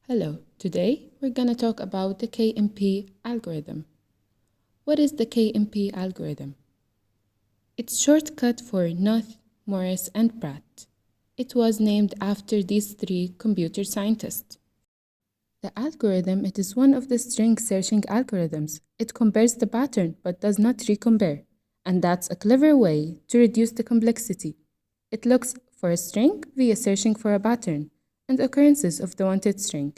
Hello, today we're going to talk about the KMP algorithm. What is the KMP algorithm? It's shortcut for Knuth-Morris-Pratt. It was named after these three computer scientists. The algorithm, it is one of the string searching algorithms. It compares the pattern but does not recompare, and that's a clever way to reduce the complexity. It looks for a string via searching for a pattern and occurrences of the wanted string.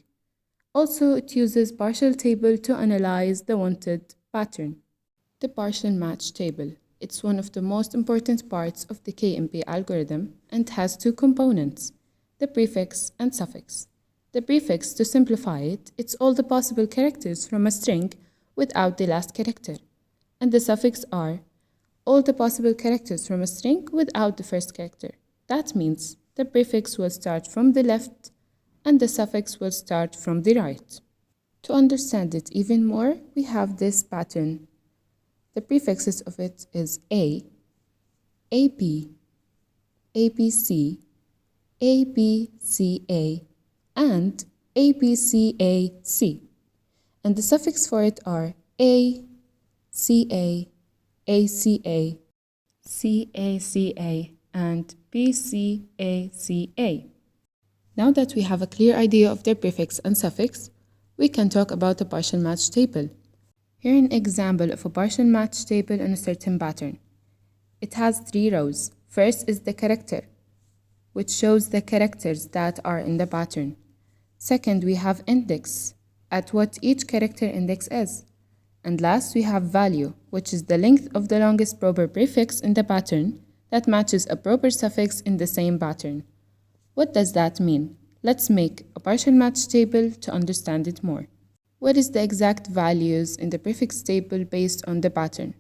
Also, it uses partial table to analyze the wanted pattern. The partial match table. It's one of the most important parts of the KMP algorithm and has two components, the prefix and suffix. The prefix, to simplify it, it's all the possible characters from a string without the last character. And the suffix are all the possible characters from a string without the first character. That means the prefix will start from the left and the suffix will start from the right. To understand it even more, we have this pattern. The prefixes of it is A, AP, APC, ABCA, and ABCAC. And the suffix for it are A, CA, ACA, CACA, and BCACA. Now that we have a clear idea of their prefix and suffix, we can talk about a partial match table. Here an example of a partial match table in a certain pattern. It has 3 rows. First is the character, which shows the characters that are in the pattern. Second, we have index, at what each character index is. And last, we have value, which is the length of the longest proper prefix in the pattern that matches a proper suffix in the same pattern. What does that mean? Let's make a partial match table to understand it more. What is the exact values in the prefix table based on the pattern?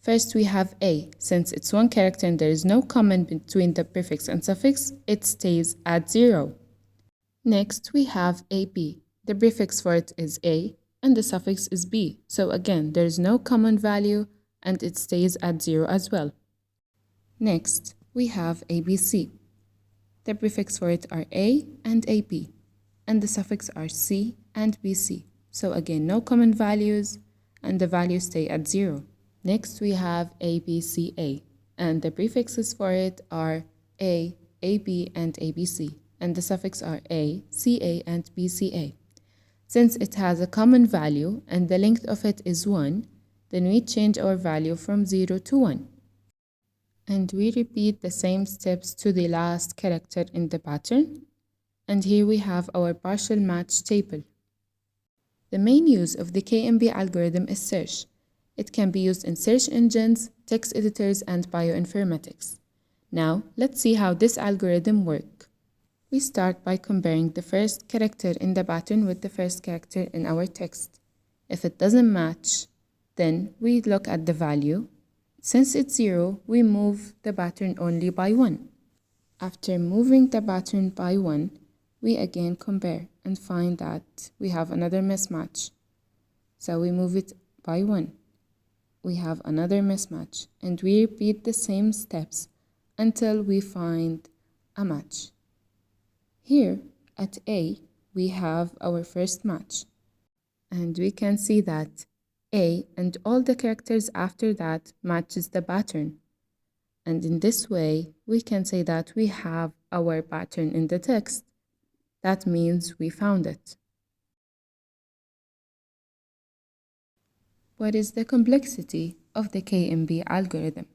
First, we have A. Since it's one character and there is no comment between the prefix and suffix, it stays at 0. Next, we have AP. The prefix for it is A and the suffix is B. So again, there is no common value and it stays at 0 as well. Next, we have ABC. The prefix for it are A and AP, and the suffix are C and BC. So again, no common values, and the values stay at 0. Next, we have ABCA, and the prefixes for it are A, AP, and ABC, and the suffix are A, CA, and BCA. Since it has a common value, and the length of it is 1, then we change our value from 0 to 1. And we repeat the same steps to the last character in the pattern. And here we have our partial match table. The main use of the KMP algorithm is search. It can be used in search engines, text editors, and bioinformatics. Now, let's see how this algorithm works. We start by comparing the first character in the pattern with the first character in our text. If it doesn't match, then we look at the value. Since it's 0, we move the pattern only by 1. After moving the pattern by 1, we again compare and find that we have another mismatch. So we move it by 1. We have another mismatch, and we repeat the same steps until we find a match. Here at A, we have our first match, and we can see that A and all the characters after that matches the pattern. And in this way, we can say that we have our pattern in the text. That means we found it. What is the complexity of the KMP algorithm?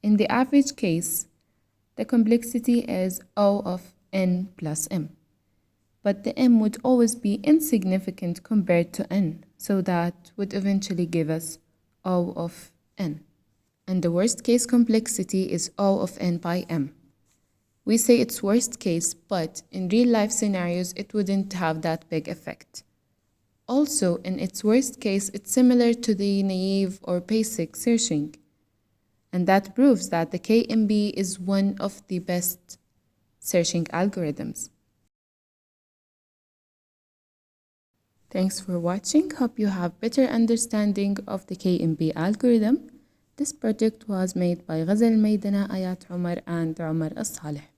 In the average case, the complexity is O of n plus m. But the m would always be insignificant compared to n, so that would eventually give us O of n. And the worst case complexity is O of n by m. We say it's worst case, but in real life scenarios, it wouldn't have that big effect. Also, in its worst case, it's similar to the naive or basic searching. And that proves that the KMP is one of the best searching algorithms. Thanks for watching. Hope you have better understanding of the KMP algorithm. This project was made by Ghazal Maydana, Ayat Umar, and Umar As-Saleh.